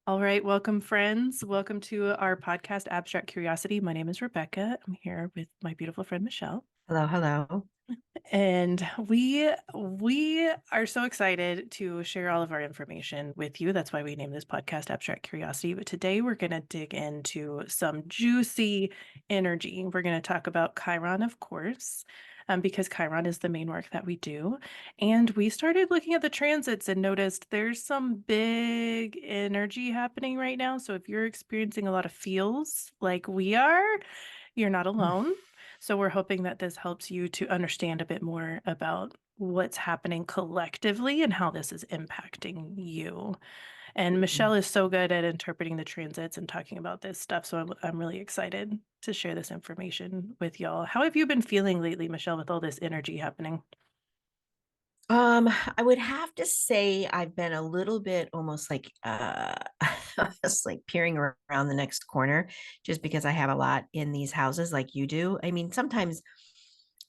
All right, welcome, friends. Welcome to our podcast, Abstract Curiosity. My name is Rebeka. I'm here with my beautiful friend Michelle, Hello, hello. and we are so excited to share all of our information with you. That's why we named this podcast Abstract Curiosity. But today we're going to dig into some juicy energy. We're going to talk about Chiron, of course, because Chiron is the main work that we do. And we started looking at the transits and noticed there's some big energy happening right now. So if you're experiencing a lot of feels like we are, you're not alone. So we're hoping that this helps you to understand a bit more about what's happening collectively and how this is impacting you. And Michelle is so good at interpreting the transits and talking about this stuff. So I'm really excited to share this information with y'all. How have you been feeling lately, Michelle, with all this energy happening? I would have to say I've been a little bit almost like almost like peering around the next corner just because I have a lot in these houses like you do. I mean, sometimes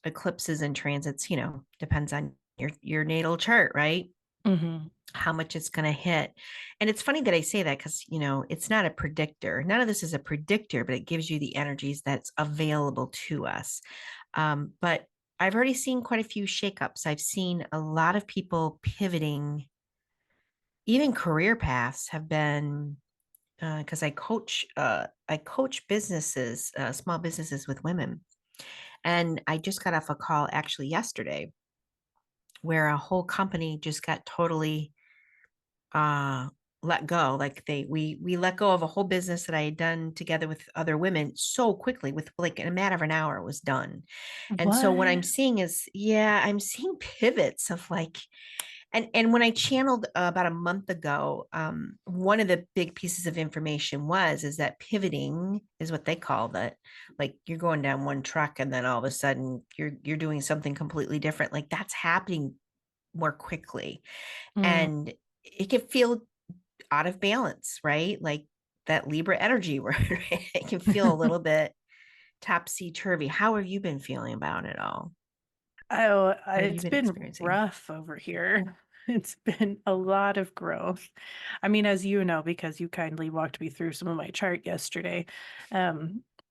eclipses and transits, depends on your natal chart, right? Hmm. How much it's going to hit. And it's funny that I say that because, it's not a predictor. None of this is a predictor, but it gives you the energies that's available to us. But I've already seen quite a few shakeups. I've seen a lot of people pivoting. Even career paths have been because I coach businesses, small businesses with women, and I just got off a call actually yesterday where a whole company just got totally uh let go. Like we let go of a whole business that I had done together with other women so quickly, with like in a matter of an hour it was done. And so what I'm What? seeing is, yeah, I'm seeing pivots of like, and when I channeled about a month ago, one of the big pieces of information is that pivoting is what they call that. Like you're going down one track and then all of a sudden you're doing something completely different. Like that's happening more quickly, Mm. and it can feel out of balance, right? Like that Libra energy where it can feel a little bit topsy turvy. How have you been feeling about it all? Oh, What have you it's been been experiencing? rough over here. It's been a lot of growth. I mean, as you know, because you kindly walked me through some of my chart yesterday.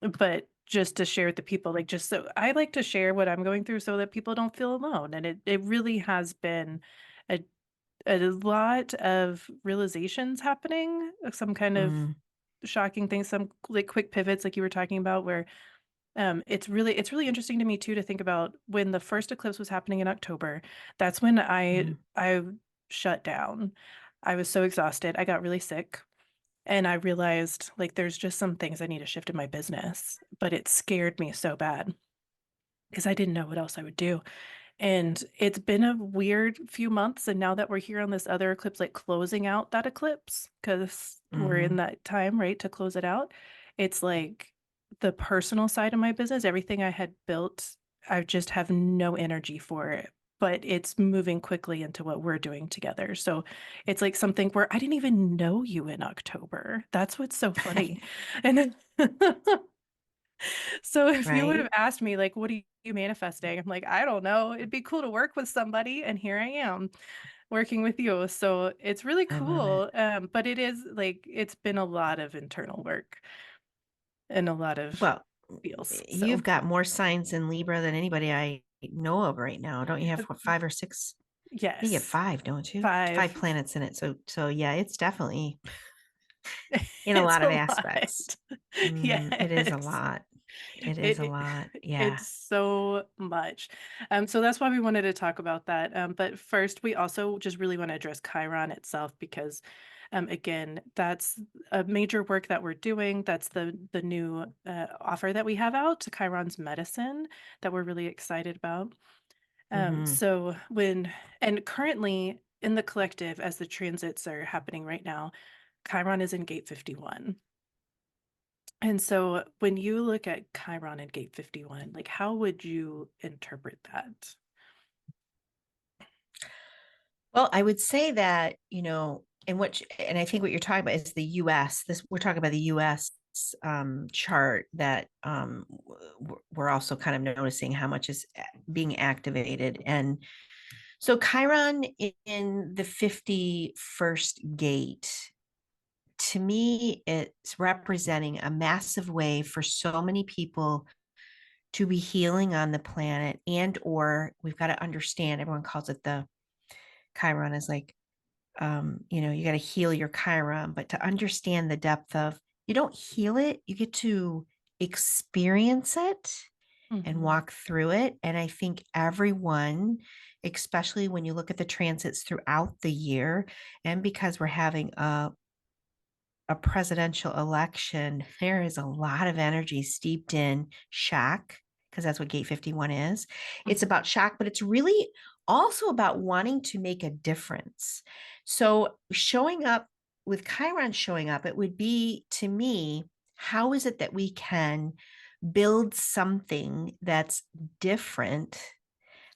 But just to share with the people, like just so I like to share what I'm going through so that people don't feel alone. And it really has been a a lot of realizations happening, some kind of Mm, shocking things, some like quick pivots like you were talking about where it's really interesting to me too to think about when the first eclipse was happening in October. That's when mm. I shut down. I was so exhausted. I got really sick. And I realized like there's just some things I need to shift in my business, but it scared me so bad because I didn't know what else I would do. And it's been a weird few months. And now that we're here on this other eclipse, like closing out that eclipse, because we're in Mhm. that time, right, to close it out, it's like the personal side of my business, everything I had built, I just have no energy for it. But it's moving quickly into what we're doing together. So it's like something where I didn't even know you in October. That's what's so funny. And then so if you would have Right? asked me, like, what are you manifesting? I'm like, I don't know. It'd be cool to work with somebody. And here I am working with you. So it's really I love it. cool. But it is like, it's been a lot of internal work and a lot of Well, feels. you've So got more signs in Libra than anybody I know of right now. Don't you have what, five or six? I think you have yes, five, don't you? Five 5. planets in it. So yeah, it's definitely in a It's lot of a aspects. lot. It is a Yes. lot. It is a It, lot. Yeah. it's so much. So that's why we wanted to talk about that. But first, we also just really want to address Chiron itself because, again, that's a major work that we're doing. That's the new offer that we have out to Chiron's Medicine that we're really excited about. Hmm. So when and currently in the collective, as the transits are happening right now, Chiron is in gate 51. And so when you look at Chiron and Gate 51, like how would you interpret that? Well, I would say that, and I think what you're talking about is the US. This we're talking about the US chart that we're also kind of noticing how much is being activated. And so Chiron in the 51st gate to me, it's representing a massive way for so many people to be healing on the planet, and or we've got to understand, everyone calls it the Chiron is like, you got to heal your Chiron, but to understand the depth of, you don't heal it, you get to experience it and Mhm. walk through it. And I think everyone, especially when you look at the transits throughout the year, and because we're having a presidential election, there is a lot of energy steeped in shock, because that's what Gate 51 is. It's Mhm. about shock, but it's really also about wanting to make a difference. So, showing up with Chiron showing up, it would be to me, how is it that we can build something that's different?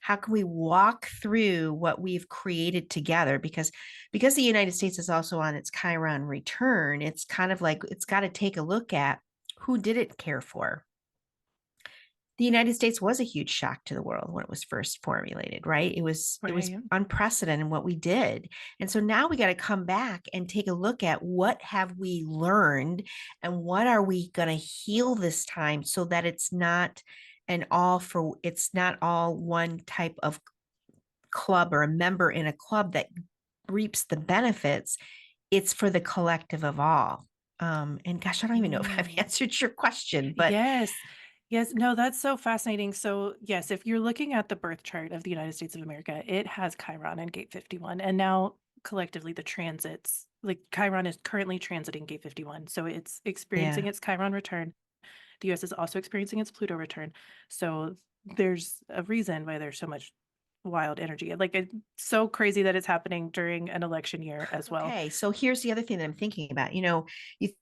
How can we walk through what we've created together? Because the United States is also on its Chiron return, it's kind of like it's got to take a look at, who did it care for? The United States was a huge shock to the world when it was first formulated, right? It was Right. unprecedented what we did. And so now we got to come back and take a look at, what have we learned and what are we going to heal this time, so that it's not all one type of club or a member in a club that reaps the benefits. It's for the collective of all. And gosh, I don't even know if I've Mm. answered your question, but Yes. Yes. No, that's so fascinating. So, yes, if you're looking at the birth chart of the United States of America, it has Chiron and Gate 51. And now collectively the transits, like Chiron is currently transiting Gate 51. So it's experiencing yeah. its Chiron return. The US is also experiencing its Pluto return. So there's a reason why there's so much wild energy. Like it's so crazy that it's happening during an election year as well. Okay, so here's the other thing that I'm thinking about. You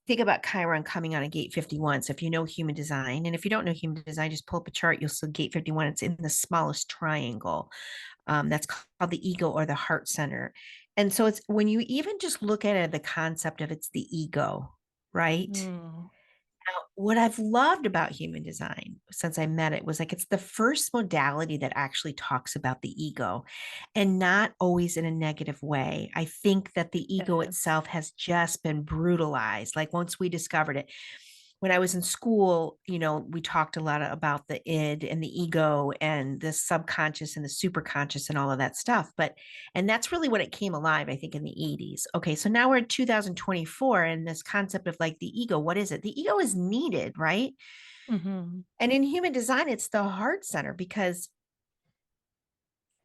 think about Chiron coming on a gate 51. So if you know human design, and if you don't know human design, just pull up a chart. You'll see gate 51. It's in the smallest triangle. That's called the ego, or the heart center. And so it's when you even just look at it, the concept of, it's the ego, right? Mm, Now, what I've loved about human design since I met it was, like, it's the first modality that actually talks about the ego, and not always in a negative way. I think that the ego yes. itself has just been brutalized. Like, once we discovered it, when I was in school, we talked a lot about the id and the ego and the subconscious and the superconscious and all of that stuff. And that's really when it came alive, I think, in the 80s. Okay, so now we're in 2024, and this concept of, like, the ego, what is it? The ego is needed, right? Hmm. And in human design, it's the heart center, because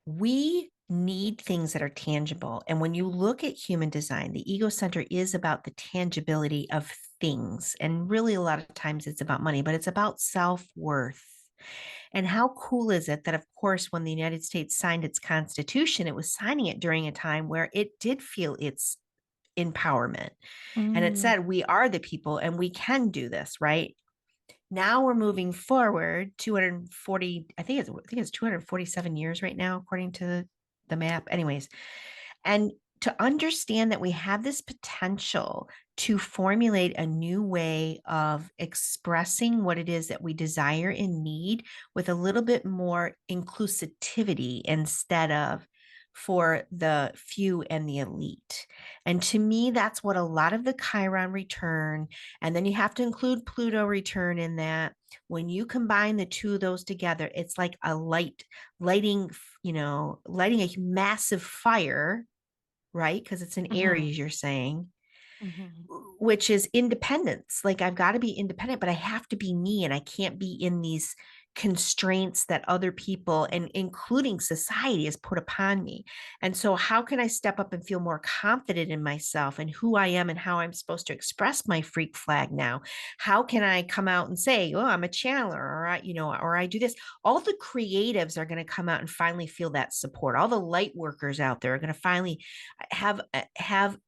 we need things that are tangible. And when you look at human design, the ego center is about the tangibility of things. And really, a lot of times it's about money, but it's about self worth. And how cool is it that, of course, when the United States signed its constitution, it was signing it during a time where it did feel its empowerment. And it Mm, said, we are the people and we can do this, right? Now we're moving forward 240, I think it's 247 years right now, according to the map. Anyways, and to understand that we have this potential to formulate a new way of expressing what it is that we desire and need, with a little bit more inclusivity, instead of for the few and the elite. And to me, that's what a lot of the Chiron return, and then you have to include Pluto return in that. When you combine the two of those together, it's like a lighting, lighting a massive fire, right? Because it's an hmm. Aries, you're saying, Hmm. which is independence. Like, I've got to be independent, but I have to be me, and I can't be in these constraints that other people, and including society, has put upon me. And so, how can I step up and feel more confident in myself and who I am and how I'm supposed to express my freak flag now? How can I come out and say, oh, I'm a channeler, or I do this? All the creatives are going to come out and finally feel that support. All the light workers out there are going to finally have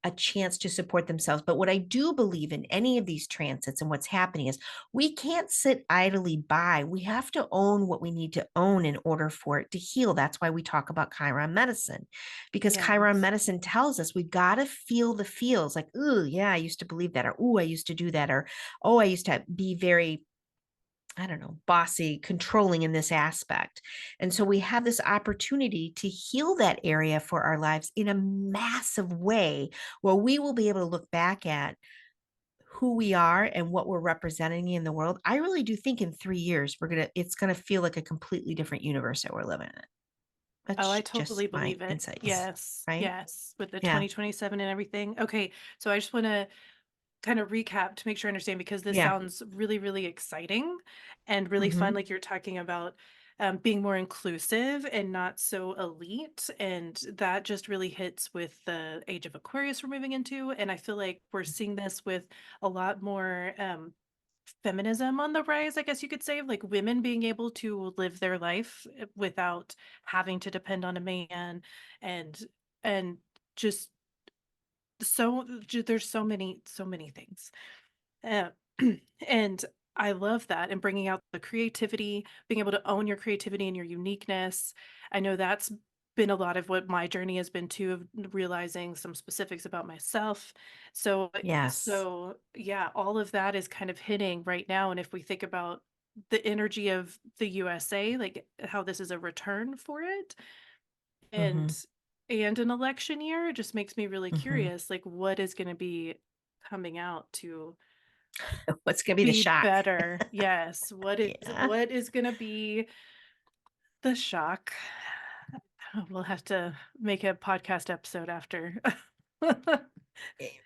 a chance to support themselves. But what I do believe in any of these transits, and what's happening, is we can't sit idly by. We have to own what we need to own in order for it to heal. That's why we talk about Chiron medicine, because Chiron Yes. medicine tells us we've got to feel the feels, like, oh yeah, I used to believe that, or oh, I used to do that, or oh, I used to be very, I don't know, bossy, controlling in this aspect. And so we have this opportunity to heal that area for our lives in a massive way, where we will be able to look back at, who we are and what we're representing in the world, I really do think in 3 years it's gonna feel like a completely different universe that we're living in. Oh, I That's just totally my believe it. insights, Yes. right? Yes. With the Yeah. 2027 and everything. Okay. So I just want to kind of recap to make sure I understand because this Yeah. sounds really, really exciting and really fun. Mhm. Like you're talking about being more inclusive and not so elite. And that just really hits with the age of Aquarius we're moving into. And I feel like we're seeing this with a lot more feminism on the rise, I guess you could say, like women being able to live their life without having to depend on a man and and just there's so many things. Uh, and I love that and bringing out the creativity, being able to own your creativity and your uniqueness. I know that's been a lot of what my journey has been too, of realizing some specifics about myself. So, Yes. so yeah, all of that is kind of hitting right now. And if we think about the energy of the USA, like how this is a return for it, and Mhm. and an election year, it just makes me really Mhm. curious, like what is going to be coming out to What's gonna be the be shock? better. Yes. Yeah. What is gonna be the shock? We'll have to make a podcast episode after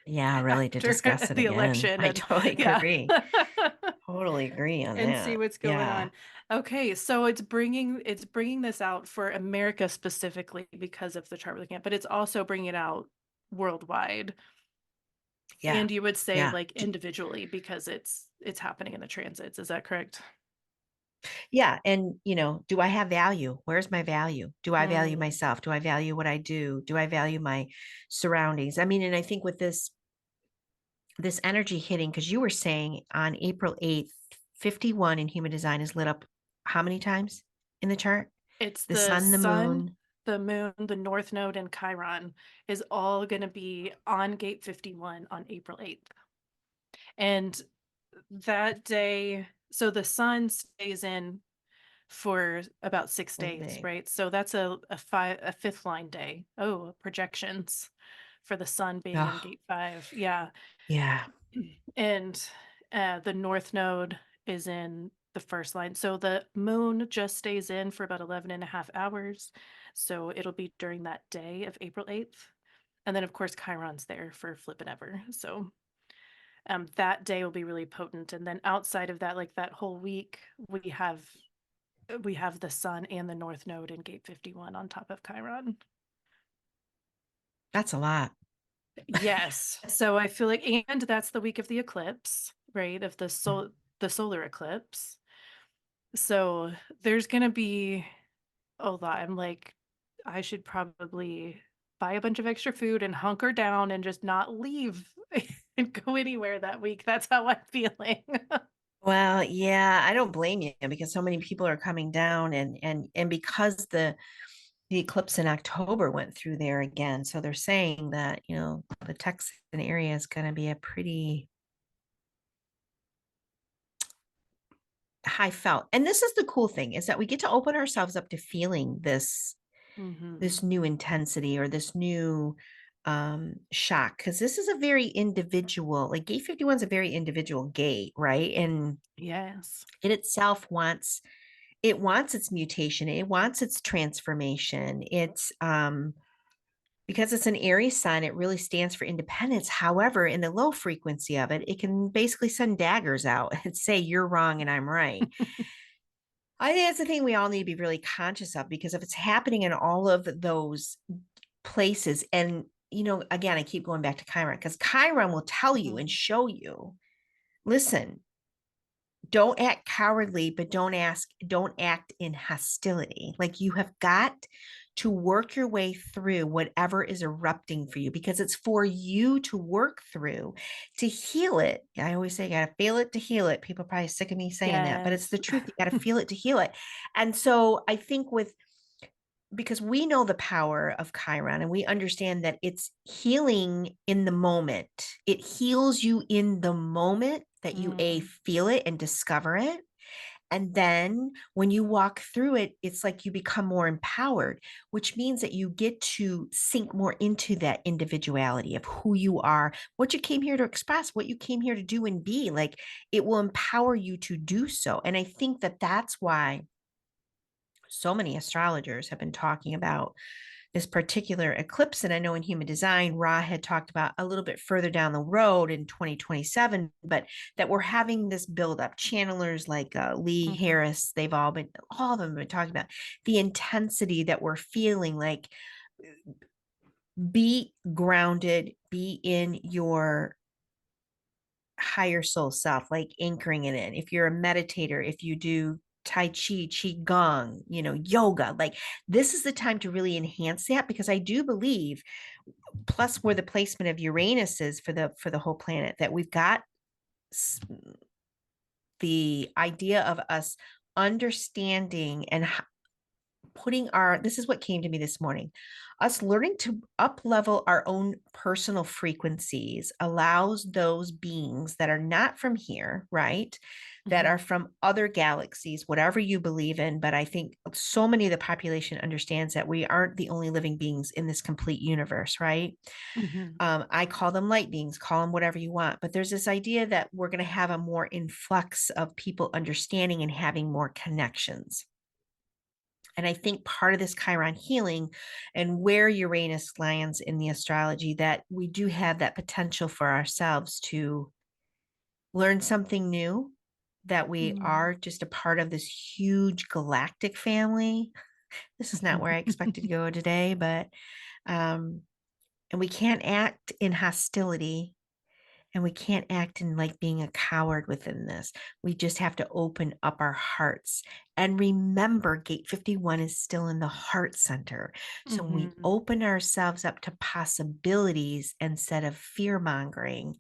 Yeah, really to after discuss it the again. election I and totally yeah. agree. Totally agree on And see that. what's going Yeah. on. Okay, so it's bringing this out for America specifically because of the chart we're looking at, but it's also bringing it out worldwide. Yeah. And you would say Yeah. like individually because it's happening in the transits. Is that correct? Yeah. And, do I have value? Where's my value? Do I value Mm. myself? Do I value what I do? Do I value my surroundings? I mean, and I think with this energy hitting, because you were saying on April 8th, 51 in human design is lit up how many times in the chart? It's The the sun, the sun, moon. the moon, the north node, and Chiron is all going to be on gate 51 on April 8th. And that day, so the sun stays in for about 6 days, Day. right? So that's a fifth line day. Oh, projections for the sun being in Oh, gate 5. Yeah. yeah. And the north node is in the first line. So the moon just stays in for about 11 and a half hours. So it'll be during that day of April 8th. And then, of course, Chiron's there for flip and ever. So that day will be really potent. And then outside of that, like that whole week, we have the sun and the north node in gate 51 on top of Chiron. That's a lot. Yes. So I feel like, and that's the week of the eclipse, right? Of the solar eclipse. So there's gonna be a lot. I'm like, I should probably buy a bunch of extra food and hunker down and just not leave and go anywhere that week. That's how I'm feeling. Well, yeah, I don't blame you because so many people are coming down and because the eclipse in October went through there again. So they're saying that, the Texan area is going to be a pretty high felt. And this is the cool thing is that we get to open ourselves up to feeling Hmm. this new intensity or this new shock because this is a very individual, like gate 51 is a very individual gate, right? And Yes. it itself wants its mutation, it wants its transformation. It's because it's an Aries sign, it really stands for independence. However, in the low frequency of it, it can basically send daggers out and say you're wrong and I'm right. I think that's the thing we all need to be really conscious of because if it's happening in all of those places, and again, I keep going back to Chiron because Chiron will tell you and Mhm. show you, listen, don't act cowardly, but don't act in hostility. Like you have got to work your way through whatever is erupting for you because it's for you to work through to heal it. I always say, you got to feel it to heal it. People are probably sick of me saying that, but it's Yes. the truth. You got to feel it to heal it. And so I think because we know the power of Chiron and we understand that it's healing in the moment. It heals you in the moment that you Mm. feel it and discover it. And then when you walk through it, it's like you become more empowered, which means that you get to sink more into that individuality of who you are, what you came here to express, what you came here to do and be. Like it will empower you to do so. And I think that that's why so many astrologers have been talking about this particular eclipse. And I know in human design, Ra had talked about a little bit further down the road in 2027, but that we're having this buildup. Channelers like Lee Mhm. Harris, all of them have been talking about the intensity that we're feeling. Like, be grounded, be in your higher soul self, like anchoring it in. If you're a meditator, if you do Tai Chi, Qi Gong, yoga, like this is the time to really enhance that because I do believe, plus where the placement of Uranus is for the whole planet, that we've got the idea of us understanding and putting this is what came to me this morning, us learning to up level our own personal frequencies allows those beings that are not from here, right, that are Mhm. from other galaxies, whatever you believe in. But I think so many of the population understands that we aren't the only living beings in this complete universe, right? Mhm. I call them light beings, call them whatever you want, but there's this idea that we're going to have a more influx of people understanding and having more connections. And I think part of this Chiron healing and where Uranus lands in the astrology, that we do have that potential for ourselves to learn something new, that we Mhm. are just a part of this huge galactic family. This is not where I expected to go today, but, um, and we can't act in hostility and we can't act in like being a coward within this. We just have to open up our hearts and remember gate 51 is still in the heart center. So when we Mhm. open ourselves up to possibilities instead of fear mongering,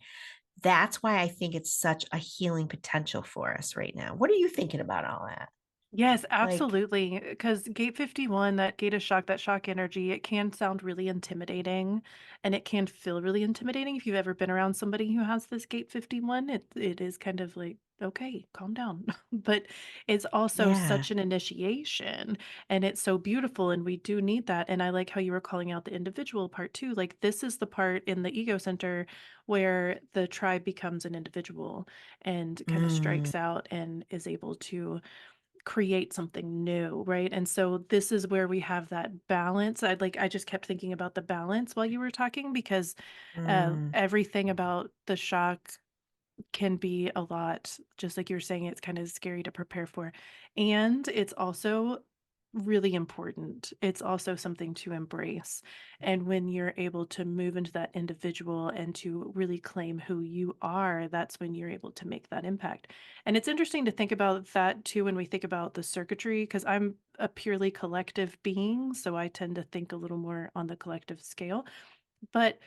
that's why I think it's such a healing potential for us right now. What are you thinking about all that? Yes, Like, absolutely. Because gate 51, that gate of shock, that shock energy, it can sound really intimidating and it can feel really intimidating. If you've ever been around somebody who has this gate 51, it is kind of like, okay, calm down. But it's also yeah. such an initiation and it's so beautiful. And we do need that. And I like how you were calling out the individual part too. Like, this is the part in the ego center where the tribe becomes an individual and kind of Mm, strikes out and is able to create something new, right? And so this is where we have that balance. I just kept thinking about the balance while you were talking because mm, everything about the shock can be a lot, just like you were saying, it's kind of scary to prepare for. And it's also really important. It's also something to embrace. And when you're able to move into that individual and to really claim who you are, that's when you're able to make that impact. And it's interesting to think about that too when we think about the circuitry, because I'm a purely collective being. So I tend to think a little more on the collective scale. But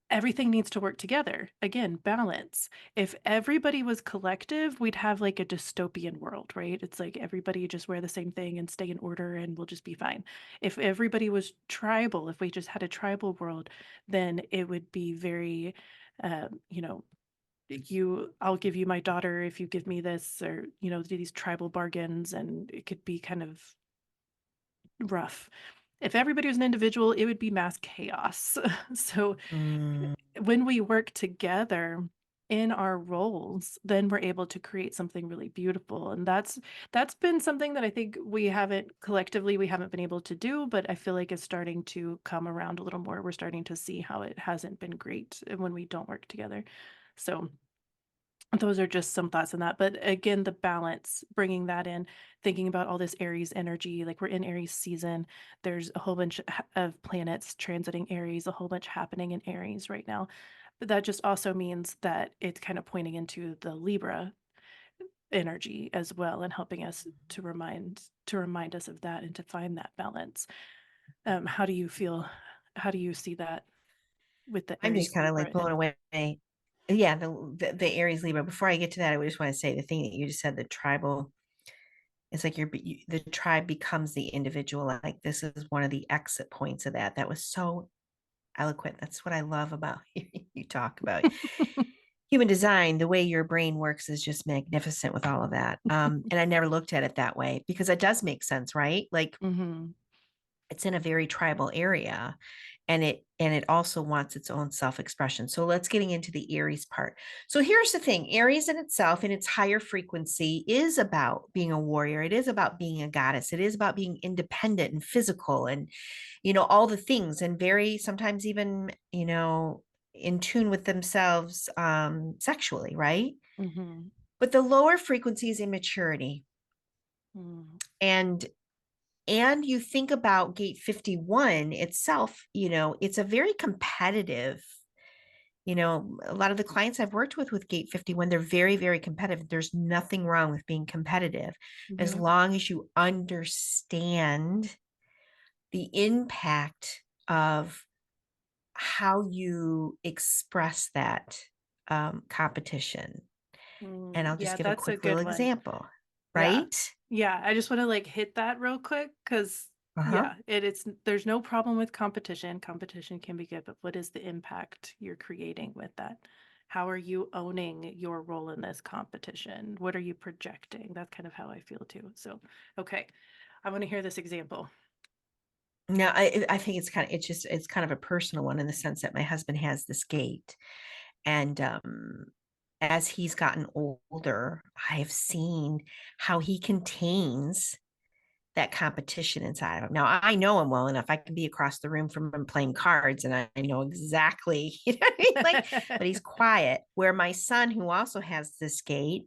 everything needs to work together. Again, balance. If everybody was collective, we'd have like a dystopian world, right? It's like everybody just wear the same thing and stay in order and we'll just be fine. If everybody was tribal, if we just had a tribal world, then it would be very, you know, I'll give you my daughter if you give me this, or, do these tribal bargains, and it could be kind of rough. If everybody was an individual, it would be mass chaos. So mm, when we work together in our roles, then we're able to create something really beautiful. And that's been something that I think we haven't been able to do, but I feel like it's starting to come around a little more. We're starting to see how it hasn't been great when we don't work together. So those are just some thoughts on that. But again, the balance, bringing that in, thinking about all this Aries energy, like we're in Aries season. There's a whole bunch of planets transiting Aries, a whole bunch happening in Aries right now. But that just also means that it's kind of pointing into the Libra energy as well and helping us to remind us of that and to find that balance. How do you feel? How do you see that with the I'm just Aries kind of like Libra blown influence? away. Yeah, the Aries Libra. Before I get to that, I just want to say the thing that you just said, the tribal. It's like the tribe becomes the individual. Like this is one of the exit points of that. That was so eloquent. That's what I love about you talk about. human design, the way your brain works is just magnificent with all of that. And I never looked at it that way because it does make sense, right? Like Hmm. it's in a very tribal area, and it also wants its own self-expression. So let's getting into the Aries part. So here's the thing. Aries in itself, in its higher frequency, is about being a warrior. It is about being a goddess. It is about being independent and physical and, all the things, and very sometimes even, in tune with themselves sexually, right? Hmm. But the lower frequency is immaturity. Mm. And you think about gate 51 itself, it's a very competitive, a lot of the clients I've worked with gate 51, they're very, very competitive. There's nothing wrong with being competitive as Yeah. long as you understand the impact of how you express that competition. And I'll just Yeah, give a that's a quick good little one. example, Yeah. right? Yeah, I just want to like hit that real quick because Uh-huh. yeah, it's there's no problem with competition. Competition can be good, but what is the impact you're creating with that? How are you owning your role in this competition? What are you projecting? That's kind of how I feel too. So, okay. I want to hear this example. Now, I think it's kind of a personal one in the sense that my husband has this gate, and as he's gotten older, I have seen how he contains that competition inside of him. Now, I know him well enough. I can be across the room from him playing cards, and I know exactly, you know what I mean? Like, but he's quiet. Where my son, who also has this gate,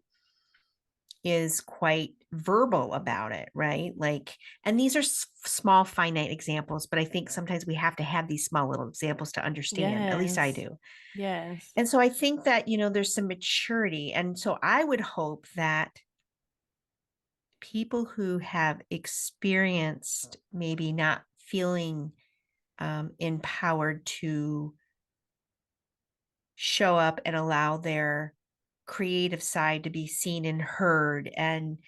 is quite verbal about it, right? Like, and these are small, finite examples, but I think sometimes we have to have these small little examples to understand. At least I Yes. do. Yes. And so I think that, there's some maturity. And so I would hope that people who have experienced maybe not feeling empowered to show up and allow their creative side to be seen and heard, and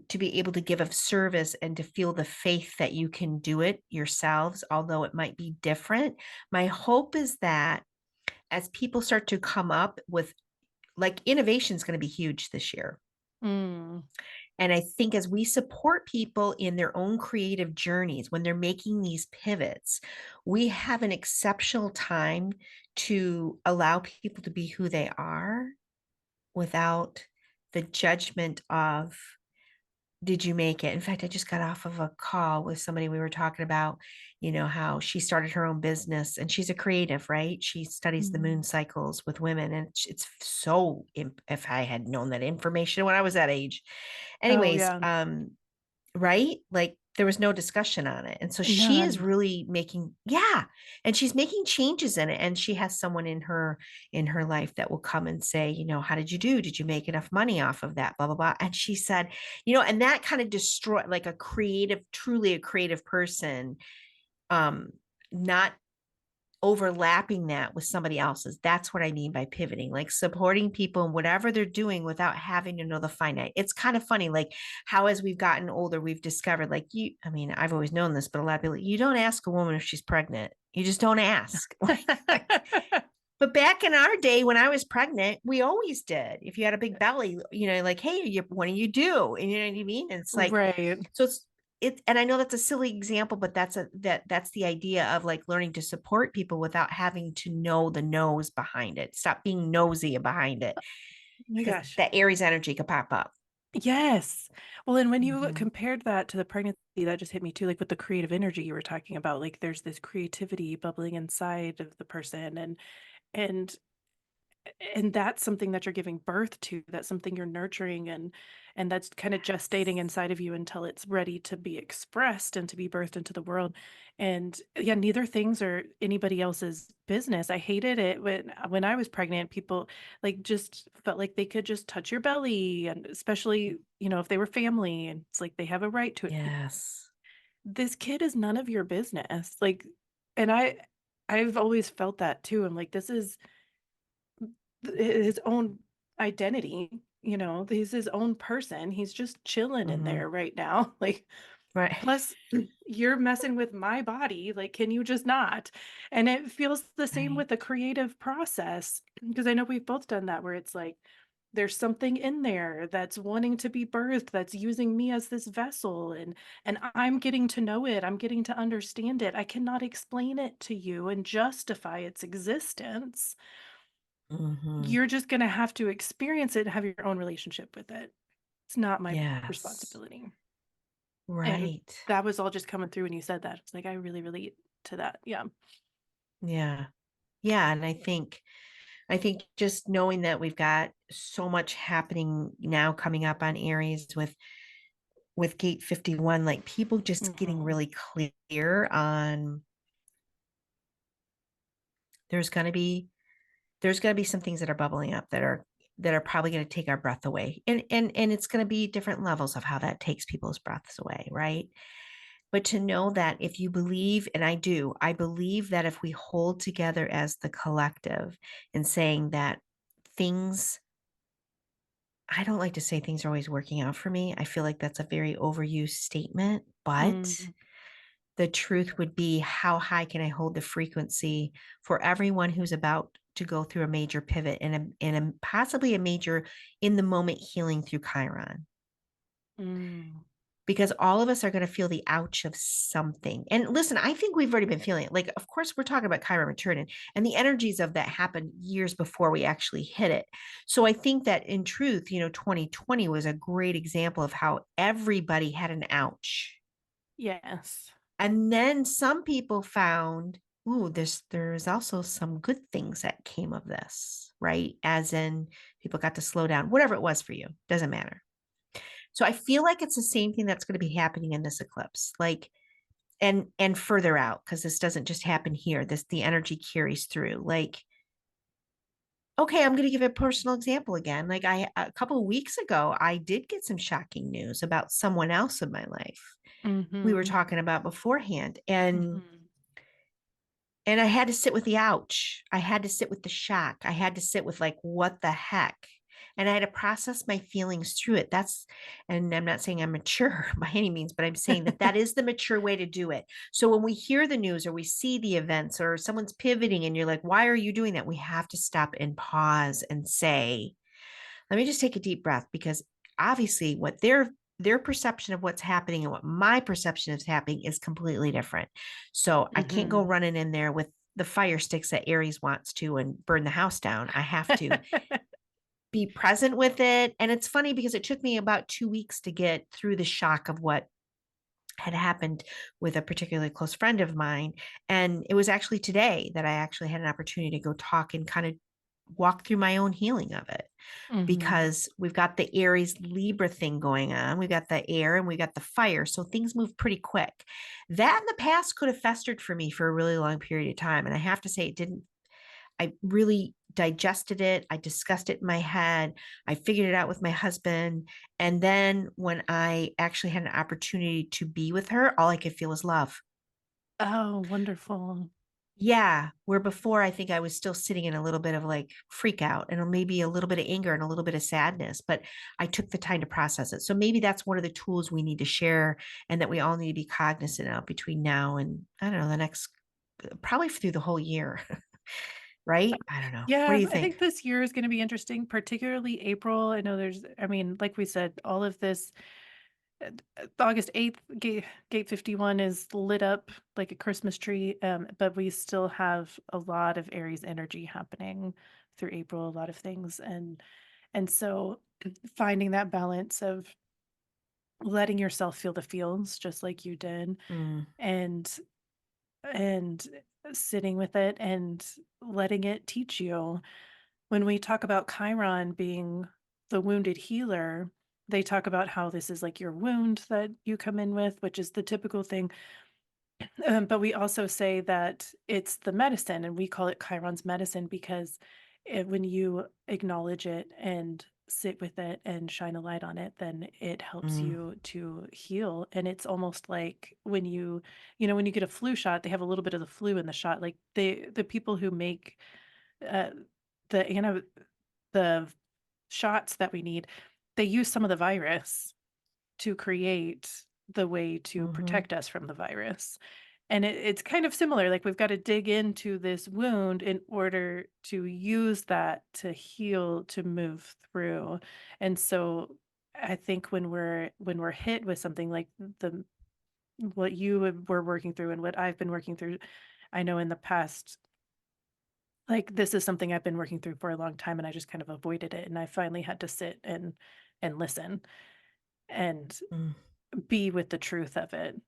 to be able to give of service and to feel the faith that you can do it yourselves, although it might be different. My hope is that as people start to come up with, like, innovation is going to be huge this year. Mm. And I think as we support people in their own creative journeys, when they're making these pivots, we have an exceptional time to allow people to be who they are without the judgment of, did you make it? In fact, I just got off of a call with somebody. We were talking about, how she started her own business, and she's a creative, right? She studies the moon Mm. cycles with women. And it's so, if I had known that information when I was that age. Oh, Anyways, yeah. right? Like there was no discussion on it. And so she is None. really making, yeah, and she's making changes in it. And she has someone in her life that will come and say, how did you do? Did you make enough money off of that? Blah, blah, blah. And she said, and that kind of destroyed, like, a creative, truly a creative person, not overlapping that with somebody else's. That's what I mean by pivoting, like supporting people in whatever they're doing without having to know the finite. It's kind of funny, like how as we've gotten older, we've discovered, like, I mean, I've always known this, but a lot of people, you don't ask a woman if she's pregnant. You just don't ask. But back in our day when I was pregnant, we always did. If you had a big belly, like, hey, what do you do? And you know what I mean? And it's like, Right. so and I know that's a silly example, but that's the idea of, like, learning to support people without having to know the nose behind it. Stop being nosy behind it, Oh my because gosh. that Aries energy could pop up. Yes. Well, and when you Mhm. compared that to the pregnancy, that just hit me too, like with the creative energy you were talking about, like there's this creativity bubbling inside of the person and and that's something that you're giving birth to. That's something you're nurturing and that's kind of gestating Yes. inside of you until it's ready to be expressed and to be birthed into the world. And yeah, neither things are anybody else's business. I hated it when I was pregnant, people like just felt like they could just touch your belly, and especially, if they were family, and it's like they have a right to it. Yes. This kid is none of your business. Like, and I've always felt that too. I'm like, this is his own identity, he's his own person. He's just chilling in Hmm. there right now. Like, Right. Plus, you're messing with my body, like, can you just not? And it feels the same Right. with the creative process, because I know we've both done that where it's like, there's something in there that's wanting to be birthed, that's using me as this vessel, and I'm getting to know it, I'm getting to understand it. I cannot explain it to you and justify its existence. Hmm. You're just gonna have to experience it and have your own relationship with it. It's not my Yes. responsibility. And Right. that was all just coming through when you said that. It's like, I really relate to that. Yeah. Yeah. Yeah. And I think just knowing that we've got so much happening now coming up on Aries with gate 51, like people just getting Mhm. really clear on there's going to be there's going to be some things that are bubbling up that are probably going to take our breath away. And it's going to be different levels of how that takes people's breaths away, right? But to know that if you believe, and I believe that if we hold together as the collective and saying that things, I don't like to say things are always working out for me. I feel like that's a very overused statement, but Mm. the truth would be how high can I hold the frequency for everyone who's about to go through a major pivot and possibly a major in the moment healing through Chiron, Mm. because all of us are going to feel the ouch of something. And listen, I think we've already been feeling it. Like, of course, we're talking about Chiron return and the energies of that happened years before we actually hit it. So I think that in truth, 2020 was a great example of how everybody had an ouch. Yes. And then some people found, ooh, there's also some good things that came of this, right? As in people got to slow down, whatever it was for you, doesn't matter. So I feel like it's the same thing that's going to be happening in this eclipse. Like and further out, because this doesn't just happen here. The energy carries through. Like, okay, I'm going to give a personal example again. Like a couple of weeks ago, I did get some shocking news about someone else in my life we were Mhm. talking about beforehand. And Mhm. And I had to sit with the ouch. I had to sit with the shock. I had to sit with like, what the heck? And I had to process my feelings through it. And I'm not saying I'm mature by any means, but I'm saying that that is the mature way to do it. So when we hear the news or we see the events or someone's pivoting and you're like, why are you doing that? We have to stop and pause and say, let me just take a deep breath, because obviously what their perception of what's happening and what my perception is happening is completely different. So I can't go Mhm. running in there with the fire sticks that Aries wants to and burn the house down. I have to be present with it. And it's funny because it took me about 2 weeks to get through the shock of what had happened with a particularly close friend of mine. And it was actually today that I actually had an opportunity to go talk and kind of walk through my own healing of it, Mhm. because we've got the Aries Libra thing going on. We've got the air and we got the fire. So things move pretty quick. That in the past could have festered for me for a really long period of time. And I have to say, it didn't. I really digested it. I discussed it in my head. I figured it out with my husband. And then when I actually had an opportunity to be with her, all I could feel was love. Oh, wonderful. Yeah, where before I think I was still sitting in a little bit of like freak out and maybe a little bit of anger and a little bit of sadness, but I took the time to process it. So maybe that's one of the tools we need to share and that we all need to be cognizant of between now and I don't know, the next probably through the whole year, right? I don't know. What do Yeah, you I think? think this year is gonna be interesting, particularly April. I know I mean, like we said, all of this August 8th, gate 51 is lit up like a Christmas tree, but we still have a lot of Aries energy happening through April, a lot of things, and so finding that balance of letting yourself feel the feels just like you did, Mm, and and sitting with it and letting it teach you. When we talk about Chiron being the wounded healer, they talk about how this is like your wound that you come in with, which is the typical thing. But we also say that it's the medicine, and we call it Chiron's medicine because when you acknowledge it and sit with it and shine a light on it, then it helps mm, you to heal. And it's almost like when when you get a flu shot, they have a little bit of the flu in the shot. Like the people who make uh, the the shots that we need, they use some of the virus to create. the way to Mhm. protect us from the virus. And it's kind of similar. Like we've got to dig into this wound in order to use that to heal, to move through. And so I think when we're hit with something like the what were working through and what I've been working through, I know in the past, like this is something I've been working through for a long time and I just kind of avoided it. And I finally had to sit and listen and Mm. be with the truth of it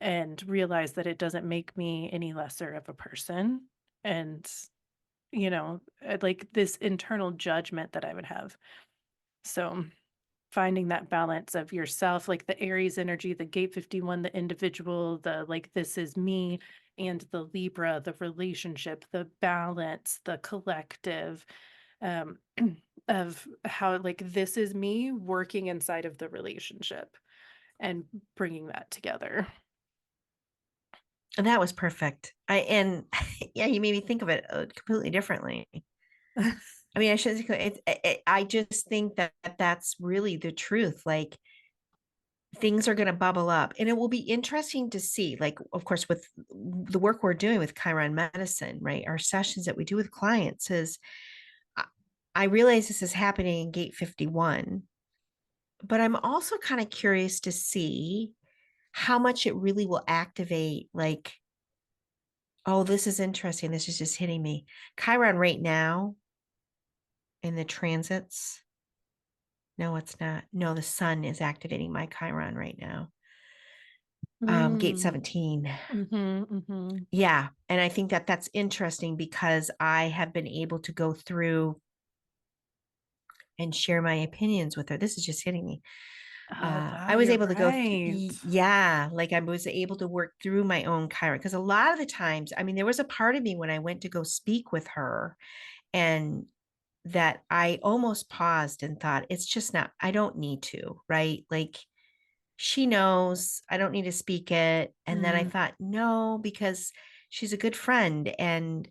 and realize that it doesn't make me any lesser of a person. And, like this internal judgment that I would have. So finding that balance of yourself, like the Aries energy, the gate 51, the individual, the like, this is me, and the Libra, the relationship, the balance, the collective, um, of how, like, this is me working inside of the relationship and bringing that together. And that was perfect. Yeah, you made me think of it completely differently. I mean, I shouldn't say I just think that that's really the truth. Like things are going to bubble up, and it will be interesting to see. Like, of course, with the work we're doing with Chiron Medicine, right? Our sessions that we do with clients is, I I realize this is happening in Gate 51, but I'm also kind of curious to see how much it really will activate. Like, oh, this is interesting. This is just hitting me. Chiron right now in the transits. No, it's not. No, the sun is activating my Chiron right now. Gate Mm. 17. Mhm, mhm. Yeah. And I think that that's interesting because I have been able to go through and share my opinions with her. This is just hitting me. Oh, wow, I was you're able to go, right. yeah, like I was able to work through my own Chiron because a lot of the times, I mean, there was a part of me when I went to go speak with her and that I almost paused and thought, it's just not, I don't need to, right? Like she knows I don't need to speak it. And then I Mm, thought, no, because she's a good friend and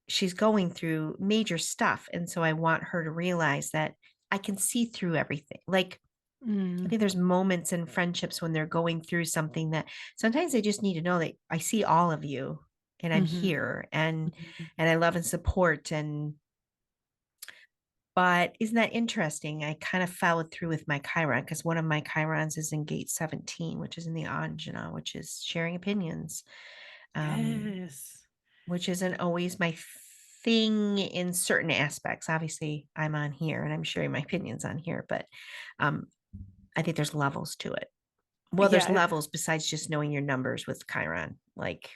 she's going through major stuff. And so I want her to realize that I can see through everything. Like, I mm, think there's moments in friendships when they're going through something that sometimes they just need to know that I see all of you and I'm mhm, here mhm. and I love and support and but isn't that interesting? I kind of followed through with my Chiron because one of my Chirons is in gate 17, which is in the Anjana, which is sharing opinions, um, Yes. which isn't always my thing in certain aspects. Obviously, I'm on here and I'm sharing my opinions on here, but um, I think there's levels to it. Well, there's Yeah, levels besides just knowing your numbers with Chiron. Like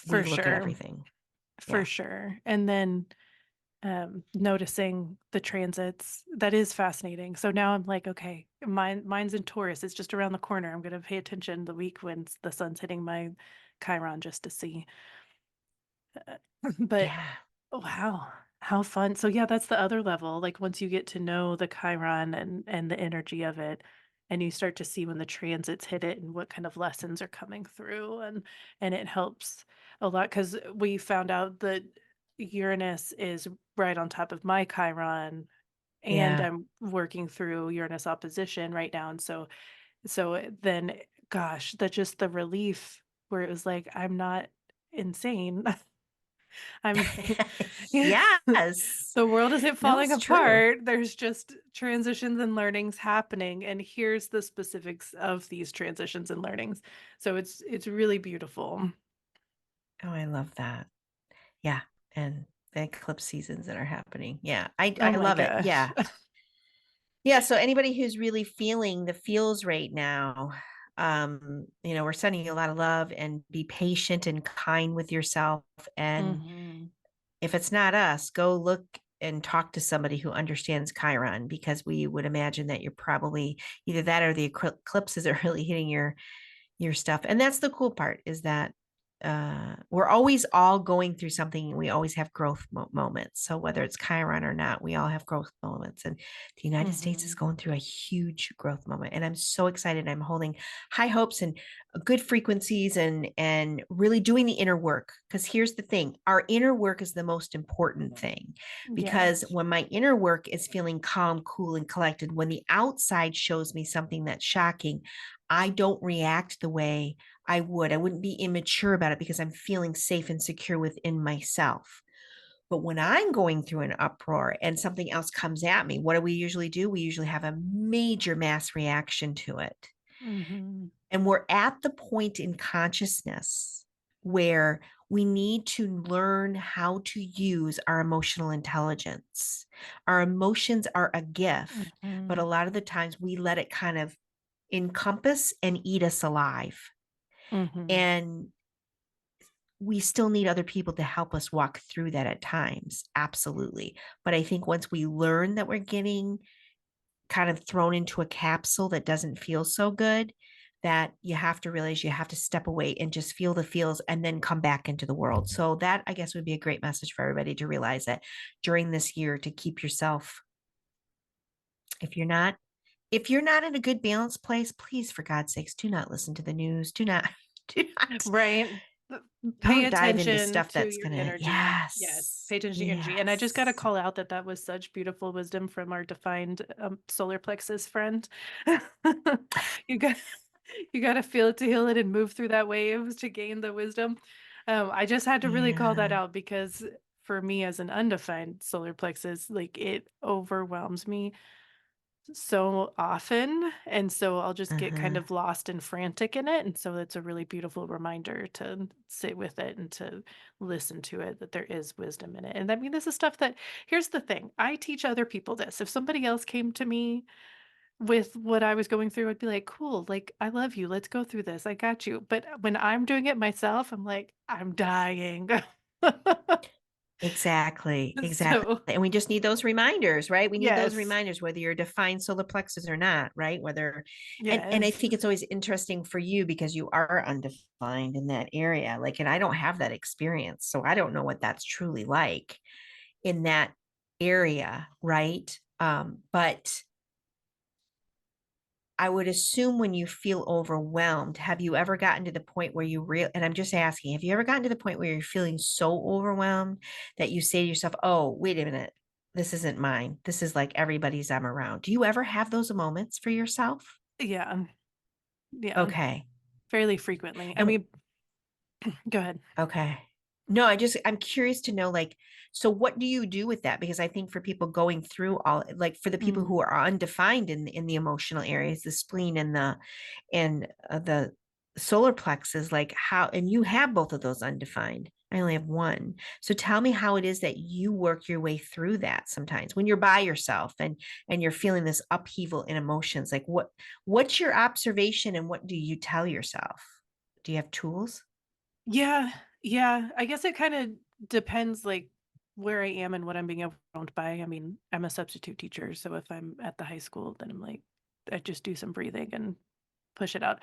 we for look at sure, everything. for Yeah. sure. And then, noticing the transits, that is fascinating. So now I'm like, okay, mine's in Taurus. It's just around the corner. I'm gonna pay attention the week when the sun's hitting my Chiron just to see. Uh, but Yeah. wow, how fun. So yeah, that's the other level. Like once you get to know the Chiron and the energy of it, and you start to see when the transits hit it and what kind of lessons are coming through, and it helps a lot because we found out that Uranus is right on top of my Chiron, and Yeah. I'm working through Uranus opposition right now. And so then gosh, that just the relief where it was like, I'm not insane. I'm yeah. Yes. The world isn't No, falling it's true. apart. There's just transitions and learnings happening, and here's the specifics of these transitions and learnings. So it's really beautiful. Oh, I love that. Yeah. And the eclipse seasons that are happening. Yeah. I Oh I my love it. gosh. Yeah. Yeah. So anybody who's really feeling the feels right now, we're sending you a lot of love and be patient and kind with yourself. And Mhm. if it's not us, go look and talk to somebody who understands Chiron because we would imagine that you're probably either that or the eclipses are really hitting your stuff. And that's the cool part is that we're always all going through something, and we always have growth moments. So whether it's Chiron or not, we all have growth moments, and the United States is Mhm. going through a huge growth moment, and I'm so excited. I'm holding high hopes and good frequencies, and really doing the inner work, because here's the thing, our inner work is the most important thing, Yeah. because when my inner work is feeling calm, cool, and collected, when the outside shows me something that's shocking, I don't react the way I would. I wouldn't be immature about it because I'm feeling safe and secure within myself. But when I'm going through an uproar and something else comes at me, what do we usually do? We usually have a major mass reaction to it. Mhm. And we're at the point in consciousness where we need to learn how to use our emotional intelligence. Our emotions are a gift, but a Mhm. lot of the times we let it kind of encompass and eat us alive. Mhm. And we still need other people to help us walk through that at times. Absolutely. But I think once we learn that we're getting kind of thrown into a capsule that doesn't feel so good, that you have to realize you have to step away and just feel the feels and then come back into the world. So that, I guess, would be a great message for everybody to realize that during this year, to keep yourself, if you're not in a good balanced place, please, for God's sakes, do not listen to the news. Do not do not Right. Pay don't dive into attention stuff to that's your gonna, energy. Yes. yes, Pay attention to your energy. And I just got to yes. call out that that was such beautiful wisdom from our defined solar plexus friend. You got you got to feel it to heal it and move through that waves to gain the wisdom. I just had to really call that Yeah. out because for me as an undefined solar plexus, like it overwhelms me so often, and so I'll just get kind Uh-huh. of lost and frantic in it, and so it's a really beautiful reminder to sit with it and to listen to it, that there is wisdom in it. And I mean, this is stuff that, here's the thing, I teach other people this. If somebody else came to me with what I was going through, I'd be like, "Cool, like, I love you, let's go through this, I got you." But when I'm doing it myself, I'm like, "I'm dying." Exactly, exactly. So, And we just need those reminders, right? We need those yes, reminders, whether you're defined solar plexus or not, right? Whether, and I yes. think it's always interesting for you because you are undefined in that area. Like, and I don't have that experience. So I don't know what that's truly like in that area, right? But I would assume when you feel overwhelmed, have you ever gotten to the point where you and I'm just asking, have you ever gotten to the point where you're feeling so overwhelmed that you say to yourself, oh, wait a minute, this isn't mine. This is like everybody's I'm around. Do you ever have those moments for yourself? Yeah, yeah, Okay. fairly frequently. I And mean, go ahead. okay. No, I'm curious to know, like, so what do you do with that? Because I think for people going through all, like for the people who Mm. are undefined in the emotional areas, the spleen and the solar plexus, like how, and you have both of those undefined. I only have one. So tell me how it is that you work your way through that sometimes when you're by yourself and you're feeling this upheaval in emotions. Like what's your observation and what do you tell yourself? Do you have tools? Yeah, yeah. I guess it kind of depends, like where I am and what I'm being overwhelmed by. I mean, I'm a substitute teacher, so if I'm at the high school, then I'm like, I just do some breathing and push it out.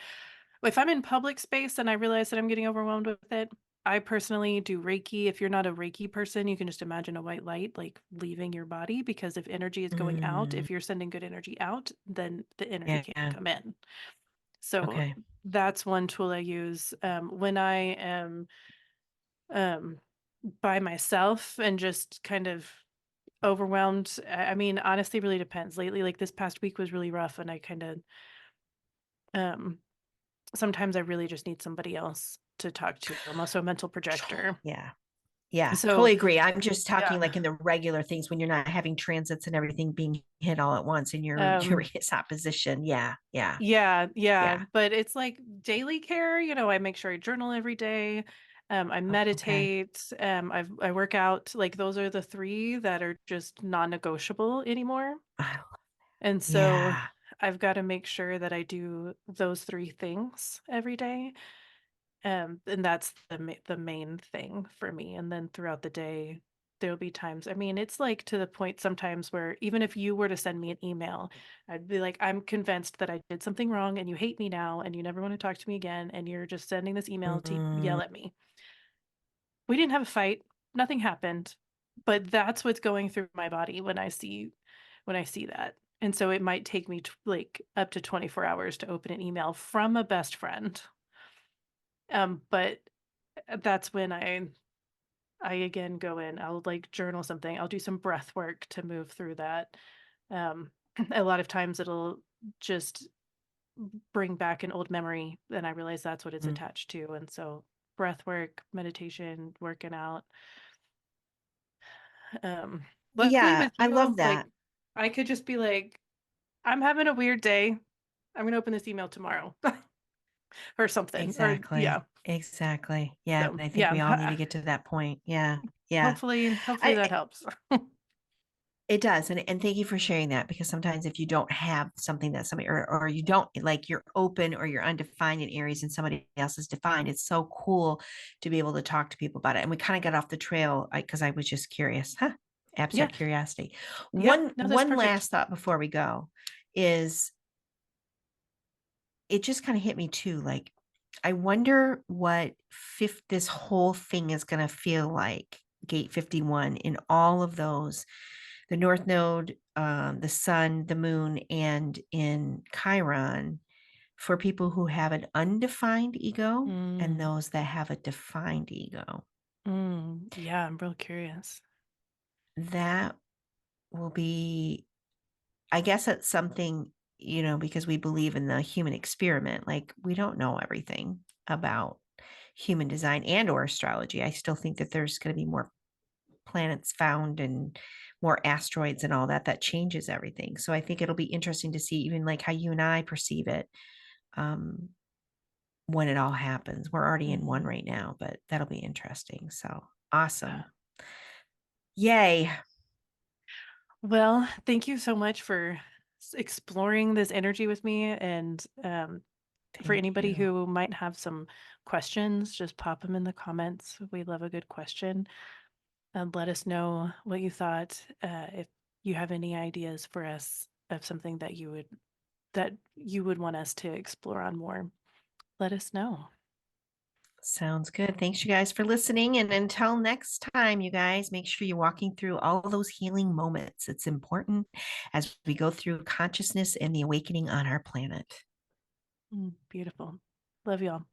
If I'm in public space and I realize that I'm getting overwhelmed with it, I personally do Reiki. If you're not a Reiki person, you can just imagine a white light like leaving your body, because if energy is going out, Mm, if you're sending good energy out, then the energy can't yeah. come in. So Okay. that's one tool I use when I am um, by myself and just kind of overwhelmed. I mean, honestly, really depends. Lately, like this past week was really rough, and I kind of um, sometimes I really just need somebody else to talk to. I'm also a mental projector, Yeah. Yeah. so Totally agree. I'm just talking yeah. like in the regular things when you're not having transits and everything being hit all at once in your Um, Uranus opposition. Yeah. Yeah. Yeah, yeah, Yeah. but it's like daily care, I make sure I journal every day. I Okay. meditate, I work out. Like those are the 3 that are just non-negotiable anymore. Uh, And so Yeah. I've got to make sure that I do those 3 things every day. And that's the main thing for me. And then throughout the day, there'll be times, I mean, it's like to the point sometimes where even if you were to send me an email, I'd be like, I'm convinced that I did something wrong and you hate me now and you never want to talk to me again. And you're just sending this email to Mm, yell at me. We didn't have a fight. Nothing happened. But that's what's going through my body when I see that. And so it might take me like up to 24 hours to open an email from a best friend. But that's when I again go in, I'll like journal something. I'll do some breath work to move through that. Um, a lot of times it'll just bring back an old memory, and I realize that's what it's Mm. attached to. And so breath work, meditation, working out. Luckily Yeah, with I you, love like that. I could just be like, I'm having a weird day. I'm gonna open this email tomorrow or something. Or yeah. Exactly. Exactly. Yeah. So I think we all need to yeah. get to that point. Yeah. Yeah. Hopefully I, that helps. it does. And thank you for sharing that, because sometimes if you don't have something that somebody, or you don't like, you're open or you're undefined in Aries and somebody else is defined, it's so cool to be able to talk to people about it. And we kind of got off the trail because I was just curious. Huh? Yeah. Abstract curiosity. Yeah. One No, that's one perfect. last thought before we go is, it just kind of hit me too. Like, I wonder what this whole thing is going to feel like, gate 51, in all of those, the North Node, the Sun, the Moon, and in Chiron, for people who have an undefined ego and Mm, those that have a defined ego. yeah, I'm real curious. That will be, I guess it's something, because we believe in the human experiment. Like, we don't know everything about human design and or astrology. I still think that there's going to be more planets found and more asteroids and all that changes everything. So I think it'll be interesting to see even like how you and I perceive it, um, when it all happens. We're already in one Mhm. right now, but that'll be interesting. So Yeah. awesome. Yay. Well, thank you so much for exploring this energy with me. And for Thank anybody you. who might have some questions, just pop them in the comments. We love a good question. And let us know what you thought. If you have any ideas for us of something that you would want us to explore on more, let us know. Sounds good. Thanks, you guys, for listening. And until next time, you guys, make sure you're walking through all those healing moments. It's important as we go through consciousness and the awakening on our planet. Beautiful. Love y'all.